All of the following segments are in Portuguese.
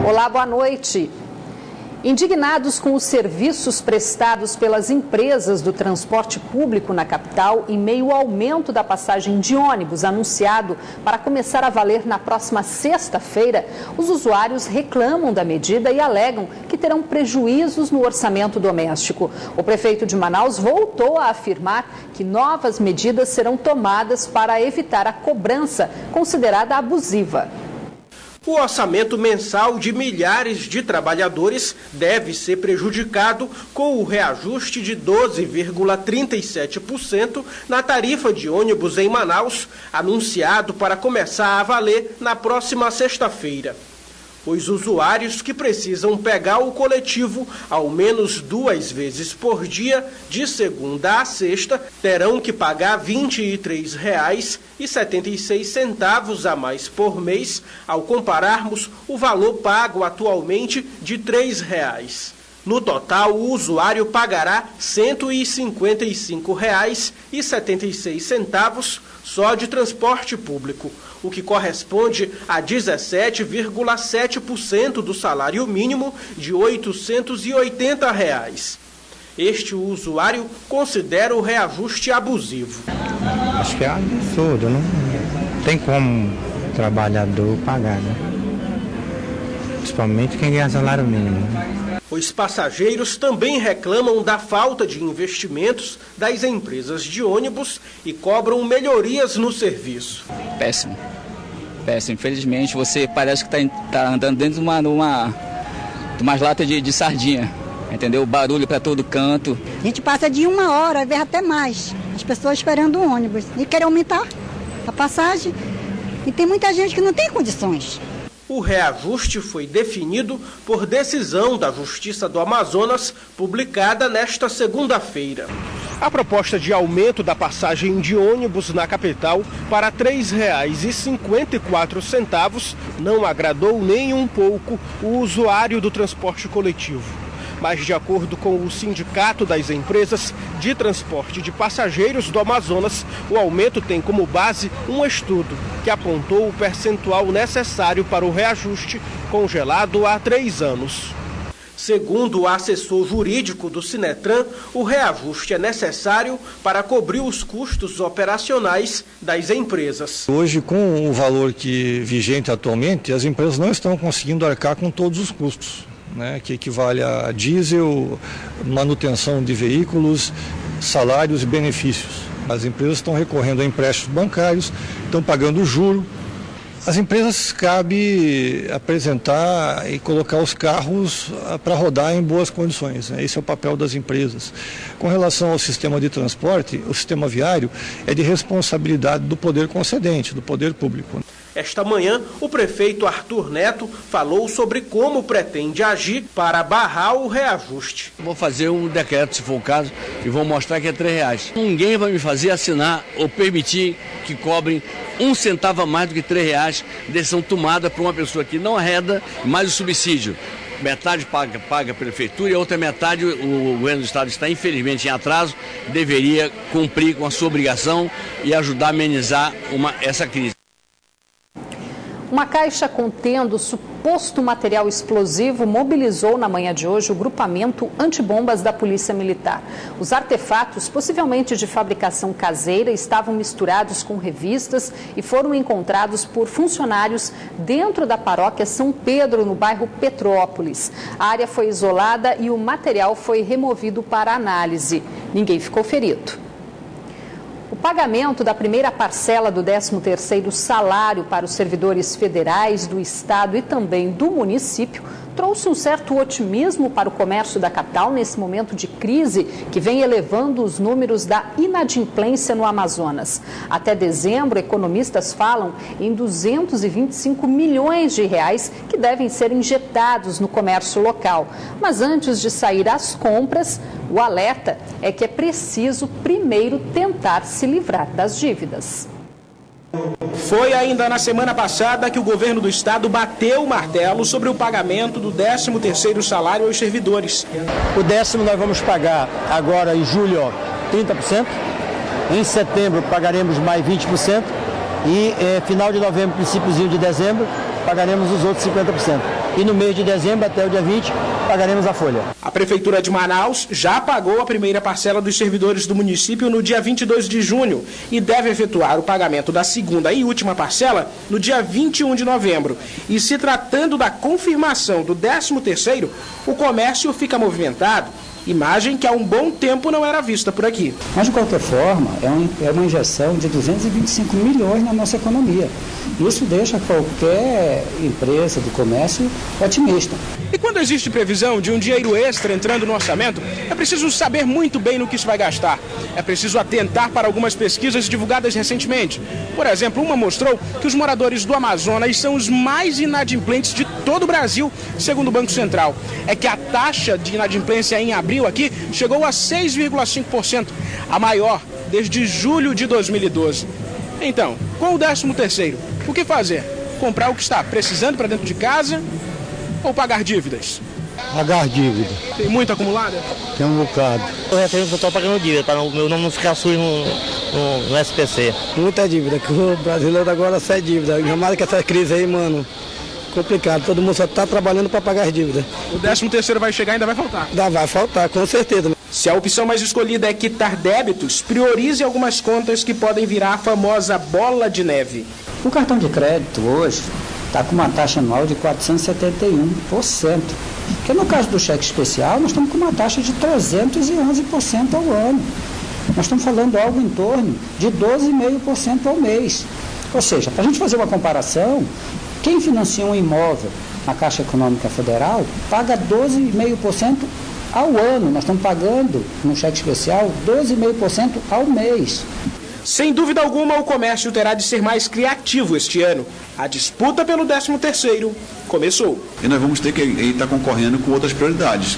Olá, boa noite. Indignados com os serviços prestados pelas empresas do transporte público na capital, em meio ao aumento da passagem de ônibus anunciado para começar a valer na próxima sexta-feira, os usuários reclamam da medida e alegam que terão prejuízos no orçamento doméstico. O prefeito de Manaus voltou a afirmar que novas medidas serão tomadas para evitar a cobrança considerada abusiva. O orçamento mensal de milhares de trabalhadores deve ser prejudicado com o reajuste de 12,37% na tarifa de ônibus em Manaus, anunciado para começar a valer na próxima sexta-feira. Os usuários que precisam pegar o coletivo ao menos 2 vezes por dia, de segunda a sexta, terão que pagar R$ 23,76 a mais por mês, ao compararmos o valor pago atualmente de R$ 3. No total, o usuário pagará R$ 155,76 só de transporte público, o que corresponde a 17,7% do salário mínimo de R$ 880. Este usuário considera o reajuste abusivo. Acho que é absurdo, não tem como o trabalhador pagar, né? Principalmente quem ganha salário mínimo. Os passageiros também reclamam da falta de investimentos das empresas de ônibus e cobram melhorias no serviço. Péssimo. Péssimo. Infelizmente, você parece que está andando dentro de umas latas de sardinha, entendeu? Barulho para todo canto. A gente passa de 1 hora, às vezes até mais, as pessoas esperando o ônibus e querem aumentar a passagem. E tem muita gente que não tem condições. O reajuste foi definido por decisão da Justiça do Amazonas, publicada nesta segunda-feira. A proposta de aumento da passagem de ônibus na capital para R$ 3,54 não agradou nem um pouco o usuário do transporte coletivo. Mas, de acordo com o Sindicato das Empresas de Transporte de Passageiros do Amazonas, o aumento tem como base um estudo que apontou o percentual necessário para o reajuste, congelado há 3 anos. Segundo o assessor jurídico do Sinetran, o reajuste é necessário para cobrir os custos operacionais das empresas. Hoje, com o valor vigente atualmente, as empresas não estão conseguindo arcar com todos os custos, né, que equivale a diesel, manutenção de veículos, salários e benefícios. As empresas estão recorrendo a empréstimos bancários, estão pagando juro. As empresas cabe apresentar e colocar os carros para rodar em boas condições, né? Esse é o papel das empresas. Com relação ao sistema de transporte, o sistema viário é de responsabilidade do poder concedente, do poder público. Esta manhã, o prefeito Arthur Neto falou sobre como pretende agir para barrar o reajuste. Vou fazer um decreto, se for o caso, e vou mostrar que é R$ 3. Ninguém vai me fazer assinar ou permitir que cobrem 1 centavo a mais do que R$ 3 de decisão tomada por uma pessoa que não arreda, mais o subsídio. Metade paga a prefeitura e a outra metade o governo do estado está infelizmente em atraso, deveria cumprir com a sua obrigação e ajudar a amenizar essa crise. Uma caixa contendo suposto material explosivo mobilizou na manhã de hoje o grupamento antibombas da Polícia Militar. Os artefatos, possivelmente de fabricação caseira, estavam misturados com revistas e foram encontrados por funcionários dentro da paróquia São Pedro, no bairro Petrópolis. A área foi isolada e o material foi removido para análise. Ninguém ficou ferido. O pagamento da primeira parcela do 13º salário para os servidores federais, do Estado e também do município trouxe um certo otimismo para o comércio da capital nesse momento de crise que vem elevando os números da inadimplência no Amazonas. Até dezembro, economistas falam em 225 milhões de reais que devem ser injetados no comércio local. Mas antes de sair às compras, o alerta é que é preciso primeiro tentar se livrar das dívidas. Foi ainda na semana passada que o governo do estado bateu o martelo sobre o pagamento do 13º salário aos servidores. O 10º nós vamos pagar agora em julho 30%, em setembro pagaremos mais 20% e final de novembro, princípiozinho de dezembro, pagaremos os outros 50%. e no mês de dezembro, até o dia 20, pagaremos a folha. A Prefeitura de Manaus já pagou a primeira parcela dos servidores do município no dia 22 de junho e deve efetuar o pagamento da segunda e última parcela no dia 21 de novembro. E se tratando da confirmação do 13º, o comércio fica movimentado. Imagem que há um bom tempo não era vista por aqui. Mas, de qualquer forma, é uma injeção de 225 milhões na nossa economia. Isso deixa qualquer empresa do comércio otimista. E quando existe previsão de um dinheiro extra entrando no orçamento, é preciso saber muito bem no que se vai gastar. É preciso atentar para algumas pesquisas divulgadas recentemente. Por exemplo, uma mostrou que os moradores do Amazonas são os mais inadimplentes de todo o Brasil, segundo o Banco Central. É que a taxa de inadimplência em abril aqui chegou a 6,5%, a maior desde julho de 2012. Então, com o 13º, o que fazer? Comprar o que está precisando para dentro de casa ou pagar dívidas? Pagar dívida. Tem muito acumulada? Tem um bocado. Eu já tenho que estar pagando dívida, para o meu nome não ficar sujo no SPC. Muita dívida, que o brasileiro agora sai dívida. Ainda mais que essa crise aí, mano, complicado. Todo mundo só está trabalhando para pagar as dívidas. O 13º vai chegar e ainda vai faltar? Ainda vai faltar, com certeza. Se a opção mais escolhida é quitar débitos, priorize algumas contas que podem virar a famosa bola de neve. O cartão de crédito hoje está com uma taxa anual de 471%. Porque no caso do cheque especial, nós estamos com uma taxa de 311% ao ano. Nós estamos falando algo em torno de 12,5% ao mês. Ou seja, para a gente fazer uma comparação, quem financia um imóvel na Caixa Econômica Federal paga 12,5% ao ano. Nós estamos pagando, no cheque especial, 12,5% ao mês. Sem dúvida alguma, o comércio terá de ser mais criativo este ano. A disputa pelo 13º começou. E nós vamos ter que estar concorrendo com outras prioridades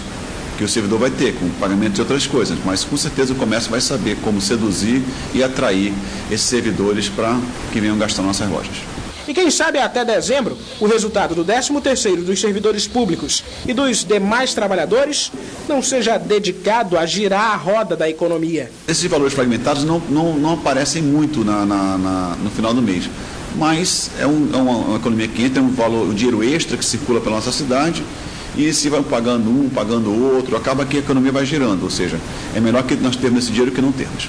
que o servidor vai ter, com pagamento de outras coisas. Mas com certeza o comércio vai saber como seduzir e atrair esses servidores para que venham gastar nossas lojas. E quem sabe até dezembro, o resultado do 13º dos servidores públicos e dos demais trabalhadores não seja dedicado a girar a roda da economia. Esses valores fragmentados não aparecem muito no final do mês, mas é uma economia que entra, um dinheiro extra que circula pela nossa cidade, e se vai pagando um, pagando o outro, acaba que a economia vai girando, ou seja, é melhor que nós termos esse dinheiro que não termos.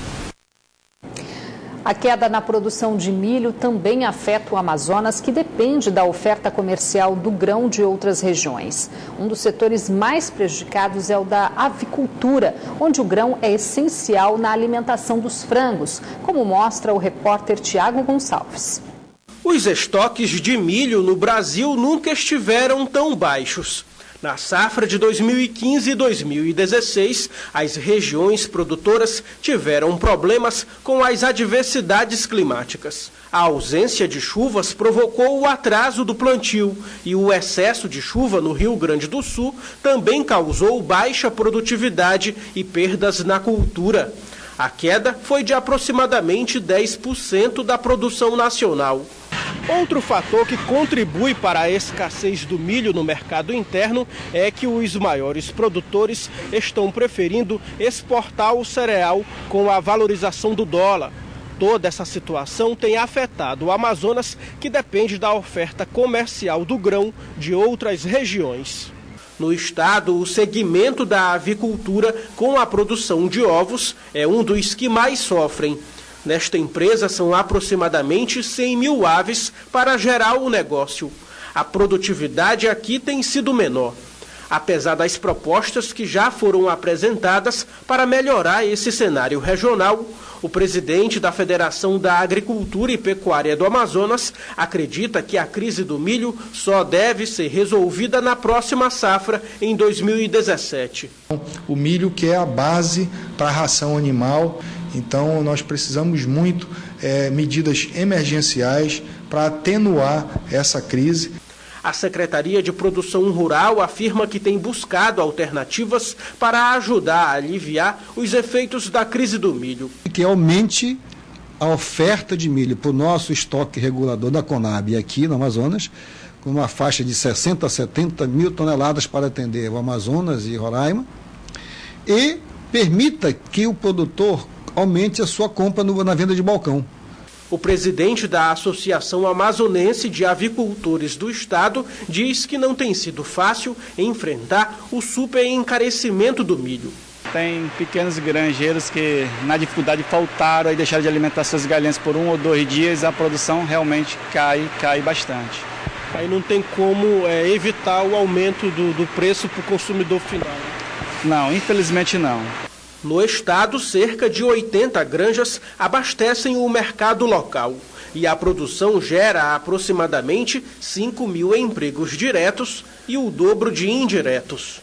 A queda na produção de milho também afeta o Amazonas, que depende da oferta comercial do grão de outras regiões. Um dos setores mais prejudicados é o da avicultura, onde o grão é essencial na alimentação dos frangos, como mostra o repórter Tiago Gonçalves. Os estoques de milho no Brasil nunca estiveram tão baixos. Na safra de 2015 e 2016, as regiões produtoras tiveram problemas com as adversidades climáticas. A ausência de chuvas provocou o atraso do plantio e o excesso de chuva no Rio Grande do Sul também causou baixa produtividade e perdas na cultura. A queda foi de aproximadamente 10% da produção nacional. Outro fator que contribui para a escassez do milho no mercado interno é que os maiores produtores estão preferindo exportar o cereal com a valorização do dólar. Toda essa situação tem afetado o Amazonas, que depende da oferta comercial do grão de outras regiões. No estado, o segmento da avicultura com a produção de ovos é um dos que mais sofrem. Nesta empresa são aproximadamente 100 mil aves para gerar o negócio. A produtividade aqui tem sido menor, apesar das propostas que já foram apresentadas para melhorar esse cenário regional. O presidente da Federação da Agricultura e Pecuária do Amazonas acredita que a crise do milho só deve ser resolvida na próxima safra, em 2017. O milho que é a base para a ração animal, então nós precisamos muito medidas emergenciais para atenuar essa crise. A Secretaria de Produção Rural afirma que tem buscado alternativas para ajudar a aliviar os efeitos da crise do milho. Que aumente a oferta de milho para o nosso estoque regulador da Conab aqui no Amazonas, com uma faixa de 60 a 70 mil toneladas para atender o Amazonas e Roraima, e permita que o produtor aumente a sua compra na venda de balcão. O presidente da Associação Amazonense de Avicultores do Estado diz que não tem sido fácil enfrentar o super encarecimento do milho. Tem pequenos granjeiros que, na dificuldade, faltaram e deixaram de alimentar suas galinhas por 1 ou 2 dias, a produção realmente cai bastante. Aí não tem como evitar o aumento do preço para o consumidor final? Não, infelizmente não. No estado, cerca de 80 granjas abastecem o mercado local e a produção gera aproximadamente 5.000 empregos diretos e o dobro de indiretos.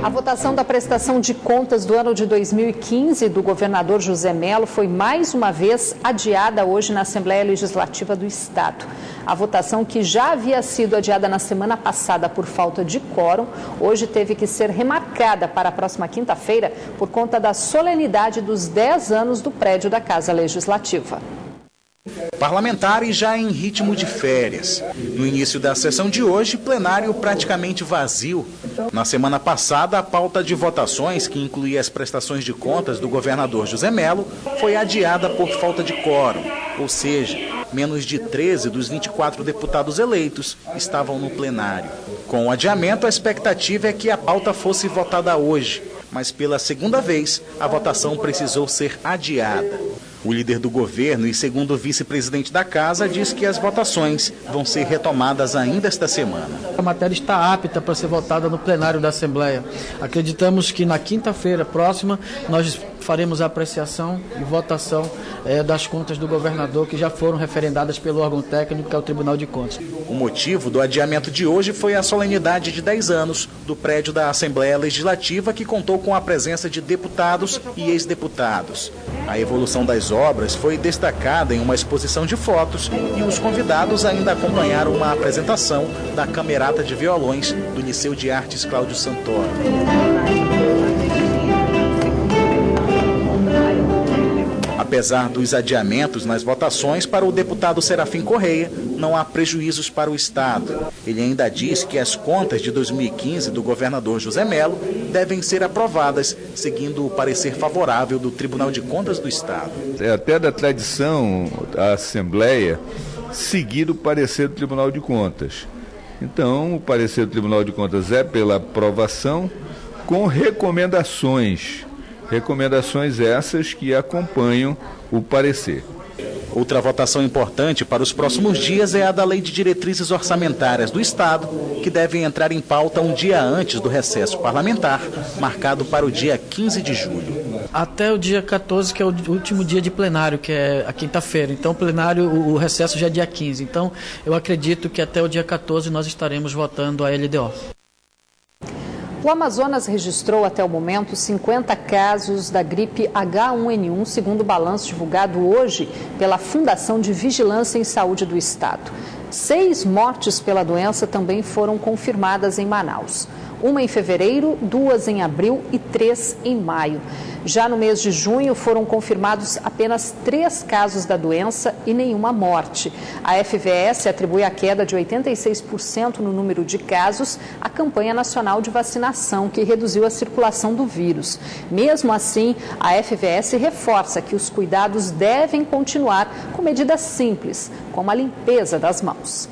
A votação da prestação de contas do ano de 2015 do governador José Mello foi mais uma vez adiada hoje na Assembleia Legislativa do Estado. A votação, que já havia sido adiada na semana passada por falta de quórum, hoje teve que ser remarcada para a próxima quinta-feira por conta da solenidade dos 10 anos do prédio da Casa Legislativa. Parlamentares já em ritmo de férias. No início da sessão de hoje, plenário praticamente vazio. Na semana passada, a pauta de votações, que incluía as prestações de contas do governador José Mello, foi adiada por falta de quórum. Ou seja, menos de 13 dos 24 deputados eleitos estavam no plenário. Com o adiamento, a expectativa é que a pauta fosse votada hoje, mas pela segunda vez, a votação precisou ser adiada. O líder do governo e segundo vice-presidente da casa diz que as votações vão ser retomadas ainda esta semana. A matéria está apta para ser votada no plenário da Assembleia. Acreditamos que na quinta-feira próxima nós faremos a apreciação e votação das contas do governador que já foram referendadas pelo órgão técnico, que é o Tribunal de Contas. O motivo do adiamento de hoje foi a solenidade de 10 anos do prédio da Assembleia Legislativa, que contou com a presença de deputados e ex-deputados. A evolução das obras foi destacada em uma exposição de fotos e os convidados ainda acompanharam uma apresentação da Camerata de Violões do Liceu de Artes Cláudio Santoro. Apesar dos adiamentos nas votações, para o deputado Serafim Correia, não há prejuízos para o Estado. Ele ainda diz que as contas de 2015 do governador José Mello devem ser aprovadas, seguindo o parecer favorável do Tribunal de Contas do Estado. É até da tradição da Assembleia seguir o parecer do Tribunal de Contas. Então, o parecer do Tribunal de Contas é pela aprovação com recomendações. Recomendações essas que acompanham o parecer. Outra votação importante para os próximos dias é a da Lei de Diretrizes Orçamentárias do Estado, que deve entrar em pauta um dia antes do recesso parlamentar, marcado para o dia 15 de julho. Até o dia 14, que é o último dia de plenário, que é a quinta-feira. Então, o recesso já é dia 15. Então, eu acredito que até o dia 14 nós estaremos votando a LDO. O Amazonas registrou até o momento 50 casos da gripe H1N1, segundo o balanço divulgado hoje pela Fundação de Vigilância em Saúde do Estado. 6 mortes pela doença também foram confirmadas em Manaus. 1 em fevereiro, 2 em abril e 3 em maio. Já no mês de junho foram confirmados apenas 3 casos da doença e nenhuma morte. A FVS atribui a queda de 86% no número de casos à campanha nacional de vacinação, que reduziu a circulação do vírus. Mesmo assim, a FVS reforça que os cuidados devem continuar com medidas simples, como a limpeza das mãos.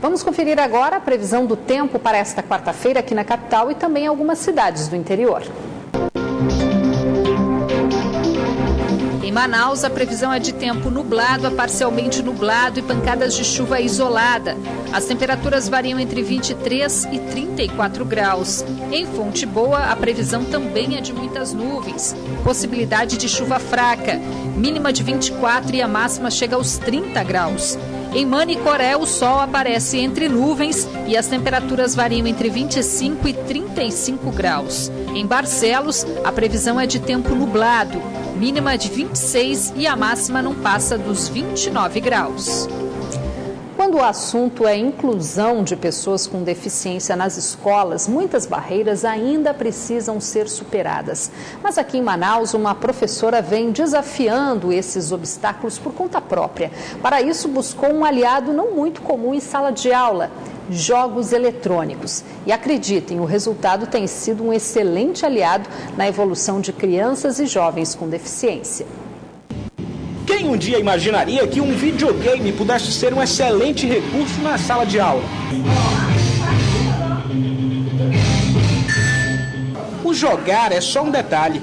Vamos conferir agora a previsão do tempo para esta quarta-feira aqui na capital e também em algumas cidades do interior. Em Manaus, a previsão é de tempo nublado a parcialmente nublado e pancadas de chuva isolada. As temperaturas variam entre 23 e 34 graus. Em Fonte Boa, a previsão também é de muitas nuvens. Possibilidade de chuva fraca, mínima de 24 e a máxima chega aos 30 graus. Em Manicoré, o sol aparece entre nuvens e as temperaturas variam entre 25 e 35 graus. Em Barcelos, a previsão é de tempo nublado, mínima de 26 e a máxima não passa dos 29 graus. Quando o assunto é inclusão de pessoas com deficiência nas escolas, muitas barreiras ainda precisam ser superadas. Mas aqui em Manaus, uma professora vem desafiando esses obstáculos por conta própria. Para isso, buscou um aliado não muito comum em sala de aula: jogos eletrônicos. E acreditem, o resultado tem sido um excelente aliado na evolução de crianças e jovens com deficiência. Quem um dia imaginaria que um videogame pudesse ser um excelente recurso na sala de aula? O jogar é só um detalhe.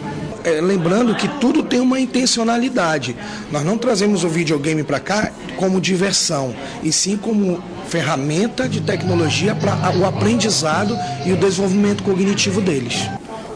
Lembrando que tudo tem uma intencionalidade. Nós não trazemos o videogame para cá como diversão, e sim como ferramenta de tecnologia para o aprendizado e o desenvolvimento cognitivo deles.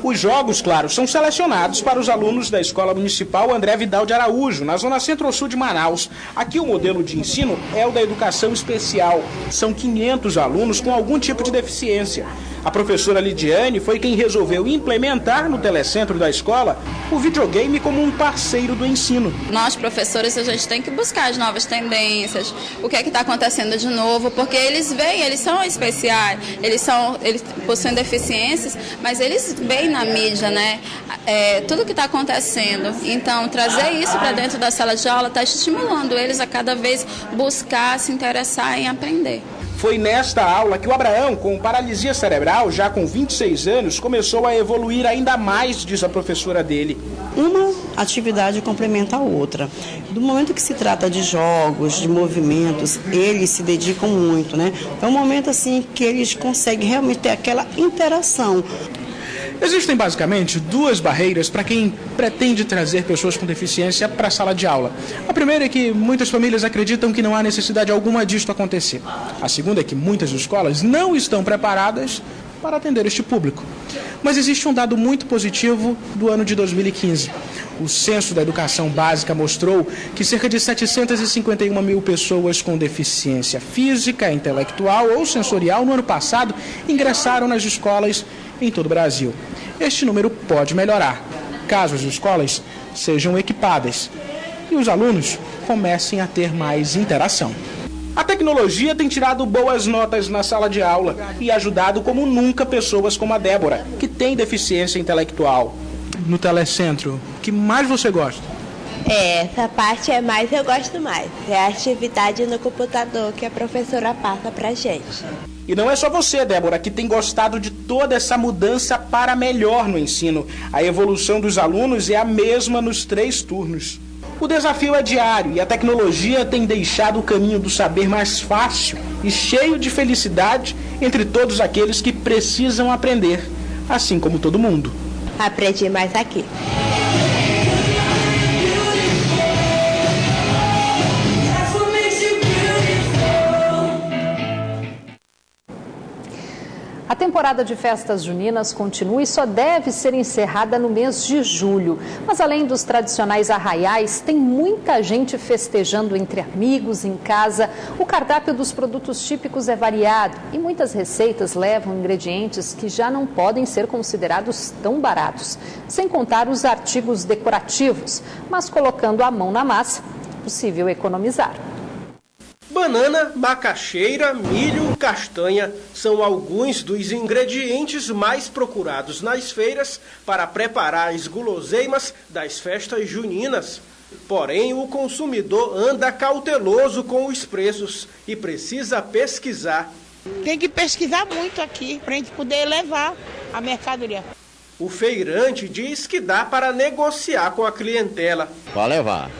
Os jogos, claro, são selecionados para os alunos da Escola Municipal André Vidal de Araújo, na zona centro-sul de Manaus. Aqui o modelo de ensino é o da educação especial. São 500 alunos com algum tipo de deficiência. A professora Lidiane foi quem resolveu implementar no telecentro da escola o videogame como um parceiro do ensino. Nós, professores, a gente tem que buscar as novas tendências, o que é que está acontecendo de novo, porque eles veem, eles são especiais, eles possuem deficiências, mas eles veem na mídia, né, tudo que está acontecendo. Então, trazer isso para dentro da sala de aula está estimulando eles a cada vez buscar, se interessar em aprender. Foi nesta aula que o Abraão, com paralisia cerebral, já com 26 anos, começou a evoluir ainda mais, diz a professora dele. Uma atividade complementa a outra. Do momento que se trata de jogos, de movimentos, eles se dedicam muito, né? É um momento assim que eles conseguem realmente ter aquela interação. Existem basicamente duas barreiras para quem pretende trazer pessoas com deficiência para a sala de aula. A primeira é que muitas famílias acreditam que não há necessidade alguma disto acontecer. A segunda é que muitas escolas não estão preparadas para atender este público. Mas existe um dado muito positivo do ano de 2015. O Censo da Educação Básica mostrou que cerca de 751 mil pessoas com deficiência física, intelectual ou sensorial no ano passado ingressaram nas escolas em todo o Brasil. Este número pode melhorar, caso as escolas sejam equipadas e os alunos comecem a ter mais interação. A tecnologia tem tirado boas notas na sala de aula e ajudado como nunca pessoas como a Débora, que tem deficiência intelectual. No telecentro, o que mais você gosta? Essa parte eu gosto mais. É a atividade no computador que a professora passa pra gente. E não é só você, Débora, que tem gostado de toda essa mudança para melhor no ensino. A evolução dos alunos é a mesma nos 3 turnos. O desafio é diário e a tecnologia tem deixado o caminho do saber mais fácil e cheio de felicidade entre todos aqueles que precisam aprender, assim como todo mundo. Aprendi mais aqui. A temporada de festas juninas continua e só deve ser encerrada no mês de julho. Mas além dos tradicionais arraiais, tem muita gente festejando entre amigos, em casa. O cardápio dos produtos típicos é variado e muitas receitas levam ingredientes que já não podem ser considerados tão baratos. Sem contar os artigos decorativos, mas colocando a mão na massa, é possível economizar. Banana, macaxeira, milho, castanha são alguns dos ingredientes mais procurados nas feiras para preparar as guloseimas das festas juninas. Porém, o consumidor anda cauteloso com os preços e precisa pesquisar. Tem que pesquisar muito aqui para a gente poder levar a mercadoria. O feirante diz que dá para negociar com a clientela. Vai levar.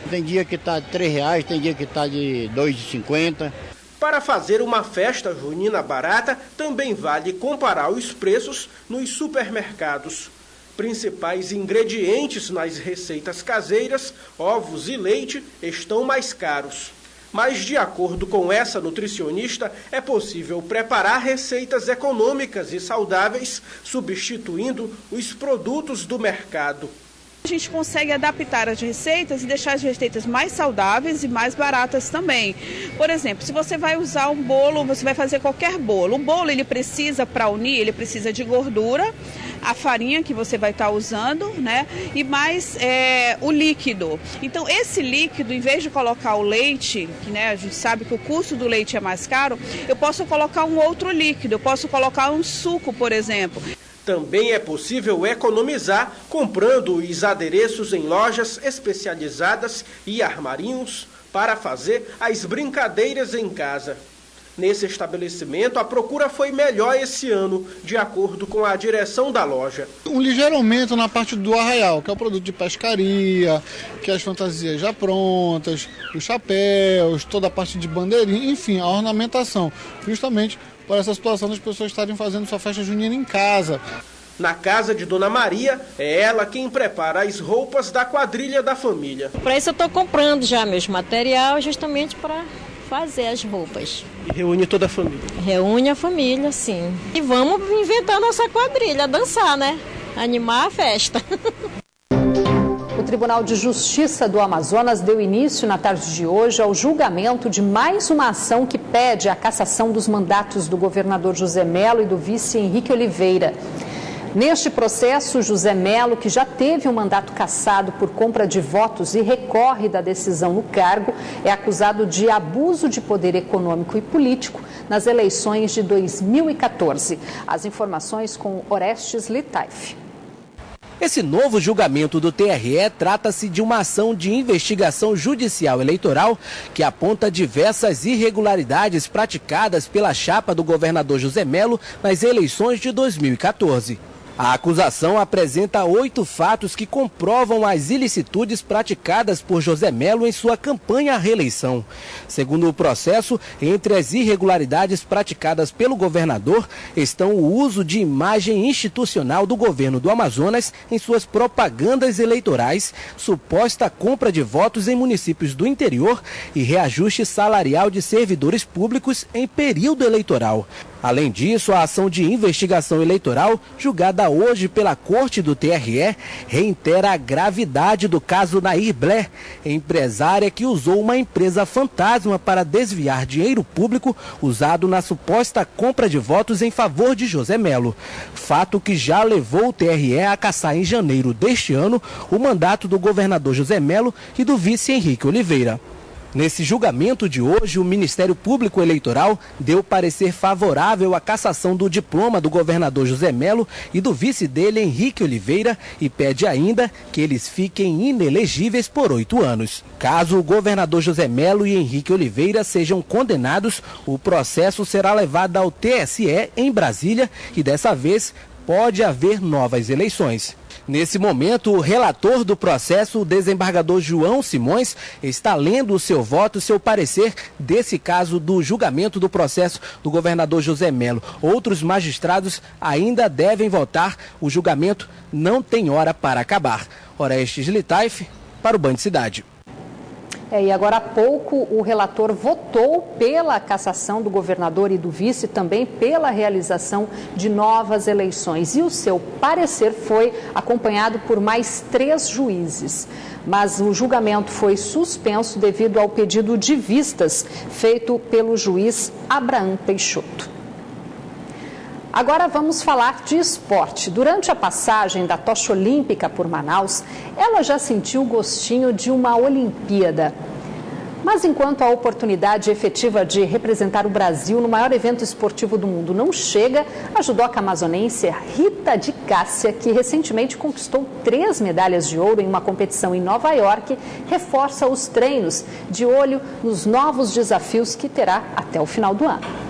Tem dia que está de R$3, tem dia que está de R$2,50. Para fazer uma festa junina barata, também vale comparar os preços nos supermercados. Principais ingredientes nas receitas caseiras, ovos e leite, estão mais caros. Mas, de acordo com essa nutricionista, é possível preparar receitas econômicas e saudáveis, substituindo os produtos do mercado. A gente consegue adaptar as receitas e deixar as receitas mais saudáveis e mais baratas também. Por exemplo, se você vai usar um bolo, você vai fazer qualquer bolo. O bolo, ele precisa, para unir, ele precisa de gordura, a farinha que você vai estar usando, né? E mais o líquido. Então, esse líquido, em vez de colocar o leite, que né, a gente sabe que o custo do leite é mais caro, eu posso colocar um outro líquido, eu posso colocar um suco, por exemplo. Também é possível economizar comprando os adereços em lojas especializadas e armarinhos para fazer as brincadeiras em casa. Nesse estabelecimento, a procura foi melhor esse ano, de acordo com a direção da loja. Um ligeiro aumento na parte do arraial, que é o produto de pescaria, que é as fantasias já prontas, os chapéus, toda a parte de bandeirinha, enfim, a ornamentação, justamente por essa situação das pessoas estarem fazendo sua festa junina em casa. Na casa de Dona Maria, é ela quem prepara as roupas da quadrilha da família. Para isso eu estou comprando já meus material justamente para fazer as roupas. E reúne toda a família? Reúne a família, sim. E vamos inventar nossa quadrilha, dançar, né? Animar a festa. O Tribunal de Justiça do Amazonas deu início na tarde de hoje ao julgamento de mais uma ação que pede a cassação dos mandatos do governador José Mello e do vice Henrique Oliveira. Neste processo, José Mello, que já teve um mandato cassado por compra de votos e recorre da decisão no cargo, é acusado de abuso de poder econômico e político nas eleições de 2014. As informações com Orestes Litaif. Esse novo julgamento do TRE trata-se de uma ação de investigação judicial eleitoral que aponta diversas irregularidades praticadas pela chapa do governador José Mello nas eleições de 2014. A acusação apresenta 8 fatos que comprovam as ilicitudes praticadas por José Mello em sua campanha à reeleição. Segundo o processo, entre as irregularidades praticadas pelo governador estão o uso de imagem institucional do governo do Amazonas em suas propagandas eleitorais, suposta compra de votos em municípios do interior e reajuste salarial de servidores públicos em período eleitoral. Além disso, a ação de investigação eleitoral, julgada hoje pela Corte do TRE, reitera a gravidade do caso Nair Blé, empresária que usou uma empresa fantasma para desviar dinheiro público usado na suposta compra de votos em favor de José Mello. Fato que já levou o TRE a cassar em janeiro deste ano o mandato do governador José Mello e do vice Henrique Oliveira. Nesse julgamento de hoje, o Ministério Público Eleitoral deu parecer favorável à cassação do diploma do governador José Mello e do vice dele, Henrique Oliveira, e pede ainda que eles fiquem inelegíveis por 8 anos. Caso o governador José Mello e Henrique Oliveira sejam condenados, o processo será levado ao TSE em Brasília e dessa vez pode haver novas eleições. Nesse momento, o relator do processo, o desembargador João Simões, está lendo o seu voto, seu parecer desse caso do julgamento do processo do governador José Mello. Outros magistrados ainda devem votar. O julgamento não tem hora para acabar. Orestes Litaif, para o Band Cidade. E agora há pouco o relator votou pela cassação do governador e do vice, também pela realização de novas eleições. E o seu parecer foi acompanhado por mais 3 juízes. Mas o julgamento foi suspenso devido ao pedido de vistas feito pelo juiz Abraham Peixoto. Agora vamos falar de esporte. Durante a passagem da tocha olímpica por Manaus, ela já sentiu o gostinho de uma Olimpíada. Mas enquanto a oportunidade efetiva de representar o Brasil no maior evento esportivo do mundo não chega, a judoca amazonense Rita de Cássia, que recentemente conquistou 3 medalhas de ouro em uma competição em Nova York, reforça os treinos, de olho nos novos desafios que terá até o final do ano.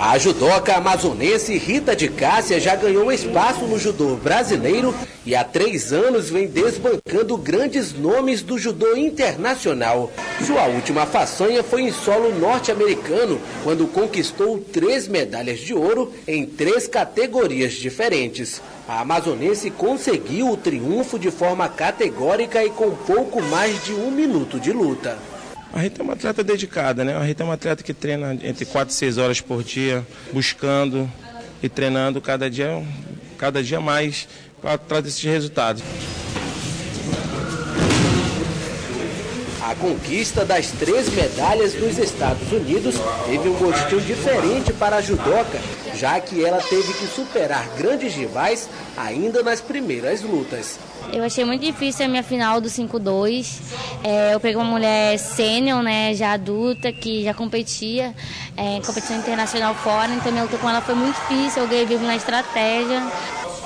A judoca amazonense Rita de Cássia já ganhou espaço no judô brasileiro e há 3 anos vem desbancando grandes nomes do judô internacional. Sua última façanha foi em solo norte-americano, quando conquistou 3 medalhas de ouro em 3 categorias diferentes. A amazonense conseguiu o triunfo de forma categórica e com pouco mais de 1 minuto de luta. A Rita é uma atleta dedicada, né? A Rita é uma atleta que treina entre 4 e 6 horas por dia, buscando e treinando cada dia mais para trazer esses resultados. A conquista das 3 medalhas nos Estados Unidos teve um gostinho diferente para a judoca, já que ela teve que superar grandes rivais ainda nas primeiras lutas. Eu achei muito difícil a minha final do 5-2. Eu peguei uma mulher sênior, né, já adulta, que já competia em competição internacional fora, então minha luta com ela foi muito difícil, eu ganhei vivo na estratégia.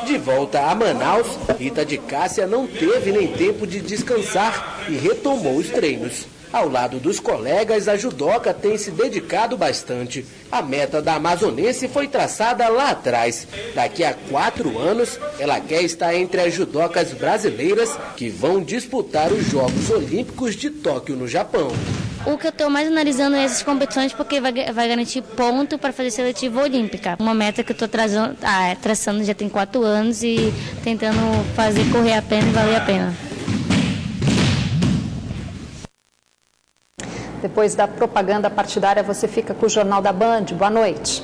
De volta a Manaus, Rita de Cássia não teve nem tempo de descansar e retomou os treinos. Ao lado dos colegas, a judoca tem se dedicado bastante. A meta da amazonense foi traçada lá atrás. Daqui a 4 anos, ela quer estar entre as judocas brasileiras que vão disputar os Jogos Olímpicos de Tóquio, no Japão. O que eu estou mais analisando é essas competições porque vai garantir ponto para fazer seletiva olímpica. Uma meta que eu estou traçando já tem 4 anos e tentando fazer correr a pena e valer a pena. Depois da propaganda partidária, você fica com o Jornal da Band. Boa noite.